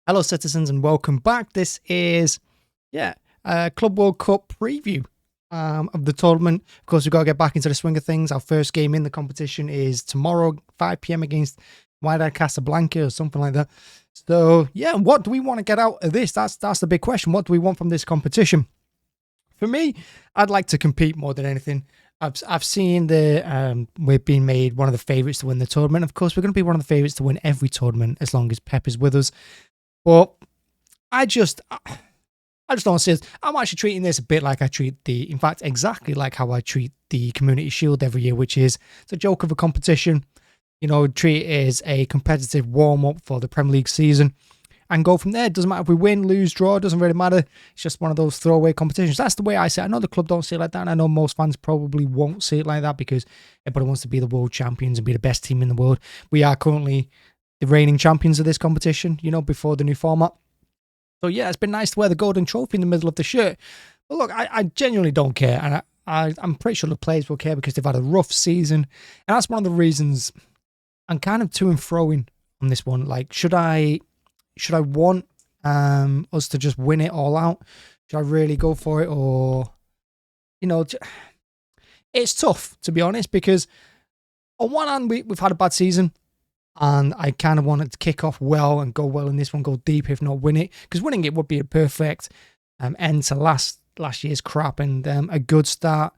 Hello, citizens, and welcome back. This is, Club World Cup preview of the tournament. Of course, we've got to get back into the swing of things. Our first game in the competition is tomorrow, 5 p.m. against Wydad Casablanca or something like that. So, yeah, what do we want to get out of this? That's the big question. What do we want from this competition? For me, I'd like to compete more than anything. I've seen we're being made one of the favourites to win the tournament. Of course, we're going to be one of the favourites to win every tournament as long as Pep is with us. But I just don't see it. I'm actually treating this a bit like I treat in fact, exactly like how I treat the Community Shield every year, which is it's a joke of a competition. You know, treat it as a competitive warm-up for the Premier League season and go from there. It doesn't matter if we win, lose, draw, it doesn't really matter. It's just one of those throwaway competitions. That's the way I see it. I know the club don't see it like that, and I know most fans probably won't see it like that because everybody wants to be the world champions and be the best team in the world. We are currently the reigning champions of this competition, you know, before the new format. So yeah, it's been nice to wear the golden trophy in the middle of the shirt. But look, I genuinely don't care, and I'm pretty sure the players will care because they've had a rough season, and that's one of the reasons I'm kind of to and froing on this one. Like, should I want us to just win it all out? Should I really go for it, or it's tough to be honest because on one hand we've had a bad season. And I kind of wanted to kick off well and go well in this one, go deep, if not win it. Because winning it would be a perfect end to last year's crap and a good start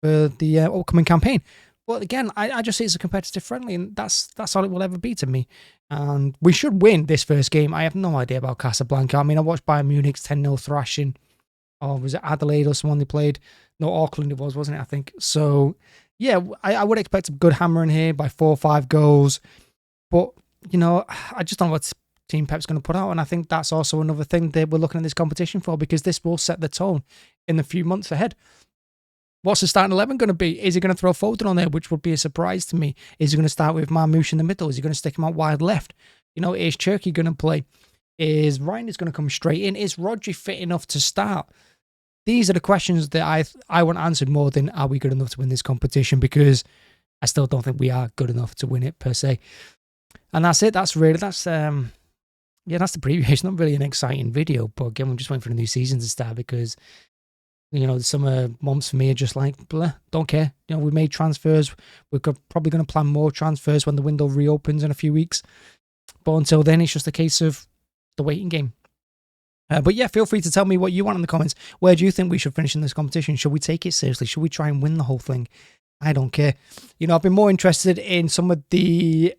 for the upcoming campaign. But again, I just see it's a competitive friendly, and that's all it will ever be to me. And we should win this first game. I have no idea about Casablanca. I mean, I watched Bayern Munich's 10-0 thrashing. Or was it Adelaide or someone they played? No, Auckland it was, wasn't it, I think? So, yeah, I would expect a good hammering here by 4 or 5 goals. But, you know, I just don't know what Team Pep's going to put out. And I think that's also another thing that we're looking at this competition for, because this will set the tone in the few months ahead. What's the starting 11 going to be? Is he going to throw Foden on there, which would be a surprise to me? Is he going to start with Marmoush in the middle? Is he going to stick him out wide left? You know, is Cherky going to play? Is Ryan going to come straight in? Is Rodri fit enough to start? These are the questions that I want answered more than are we good enough to win this competition, because I still don't think we are good enough to win it per se. And that's it. That's the preview. It's not really an exciting video, but again, we're just waiting for the new season to start because, you know, the summer months for me are just like, bleh, don't care. You know, we made transfers. We're probably going to plan more transfers when the window reopens in a few weeks. But until then, it's just a case of the waiting game. But yeah, feel free to tell me what you want in the comments. Where do you think we should finish in this competition? Should we take it seriously? Should we try and win the whole thing? I don't care. You know, I've been more interested in some of the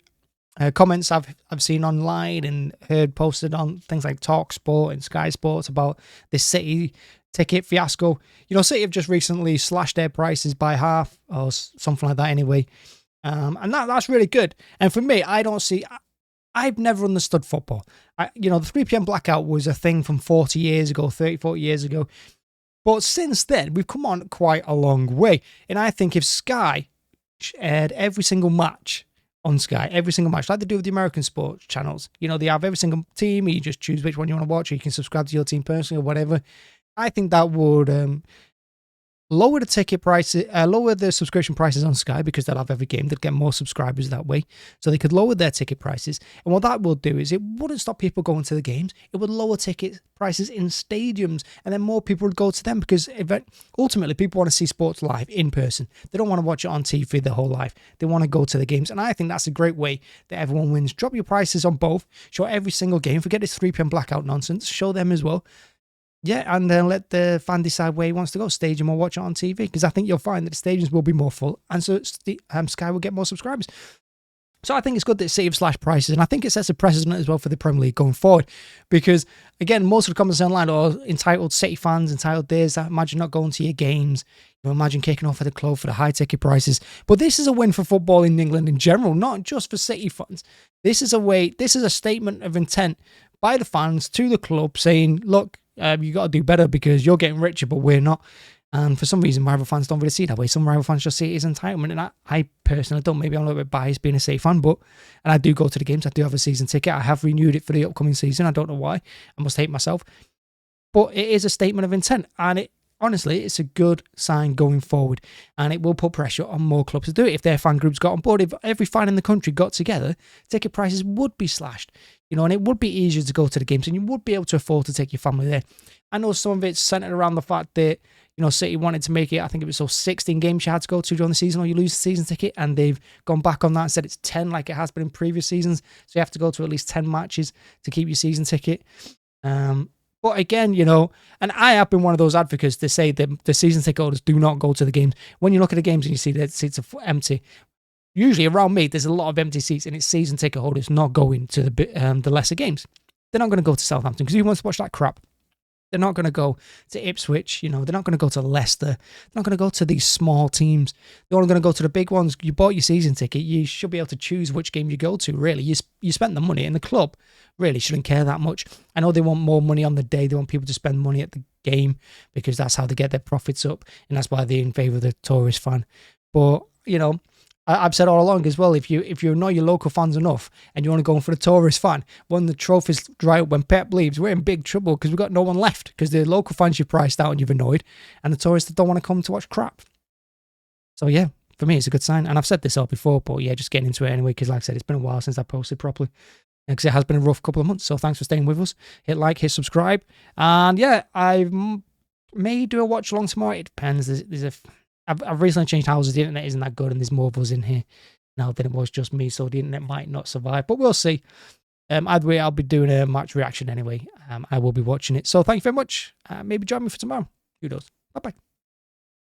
comments I've seen online and heard posted on things like TalkSport and Sky Sports about this City ticket fiasco. You know, City have just recently slashed their prices by half or something like that anyway. And that's really good. And for me, I've never understood football. The 3 p.m. blackout was a thing from 40 years ago, 30, 40 years ago. But since then, we've come on quite a long way. And I think if Sky aired every single match on Sky, every single match, like they do with the American sports channels. You know, they have every single team, you just choose which one you want to watch, or you can subscribe to your team personally or whatever. I think that would lower the ticket prices, lower the subscription prices on Sky, because they'll have every game. They'd get more subscribers that way. So they could lower their ticket prices. And what that will do is it wouldn't stop people going to the games. It would lower ticket prices in stadiums, and then more people would go to them, because ultimately people want to see sports live in person. They don't want to watch it on TV their whole life. They want to go to the games. And I think that's a great way that everyone wins. Drop your prices on both. Show every single game. Forget this 3 p.m. blackout nonsense. Show them as well. Yeah, and then let the fan decide where he wants to go, stadium or watch it on TV, because I think you'll find that the stadiums will be more full, and so Sky will get more subscribers. So I think it's good that City have slashed prices, and I think it sets a precedent as well for the Premier League going forward, because, again, most of the comments online are entitled City fans, entitled this, imagine not going to your games, imagine kicking off at the club for the high ticket prices. But this is a win for football in England in general, not just for City fans. This is a statement of intent by the fans to the club saying, look, you got to do better because you're getting richer, but we're not. And for some reason, rival fans don't really see it that way. Some rival fans just see it as entitlement. And I personally don't. Maybe I'm a little bit biased being a City fan, and I do go to the games. I do have a season ticket. I have renewed it for the upcoming season. I don't know why. I must hate myself. But it is a statement of intent. And honestly, it's a good sign going forward, and it will put pressure on more clubs to do it. If their fan groups got on board, if every fan in the country got together, ticket prices would be slashed, and it would be easier to go to the games, and you would be able to afford to take your family there. I know some of it's centered around the fact that, City wanted to make it, I think it was 16 games you had to go to during the season or you lose the season ticket, and they've gone back on that and said it's 10 like it has been in previous seasons. So you have to go to at least 10 matches to keep your season ticket. But again, and I have been one of those advocates to say that the season ticket holders do not go to the games. When you look at the games and you see that seats are empty, usually around me, there's a lot of empty seats, and it's season ticket holders not going to the lesser games. They're not going to go to Southampton because who wants to watch that crap? They're not going to go to Ipswich, they're not going to go to Leicester. They're not going to go to these small teams. They're only going to go to the big ones. You bought your season ticket. You should be able to choose which game you go to, really. You spent the money, and the club really shouldn't care that much. I know they want more money on the day. They want people to spend money at the game because that's how they get their profits up, and that's why they're in favour of the tourist fan. But, I've said all along as well, if you annoy your local fans enough and you want to go for the tourist fan, when the trophies dry up, when Pep leaves, we're in big trouble because we've got no one left because the local fans you've priced out and you've annoyed, and the tourists don't want to come to watch crap. So yeah, for me it's a good sign, and I've said this all before, but yeah, just getting into it anyway because like I said, it's been a while since I posted properly because it has been a rough couple of months. So thanks for staying with us. Hit like, hit subscribe, and yeah, I may do a watch along tomorrow. It depends. I've recently changed houses. The internet isn't that good, and there's more of us in here now than it was just me, so the internet might not survive, but we'll see. Either way, I'll be doing a match reaction anyway. I will be watching it. So thank you very much. Maybe join me for tomorrow. Who knows? Bye-bye.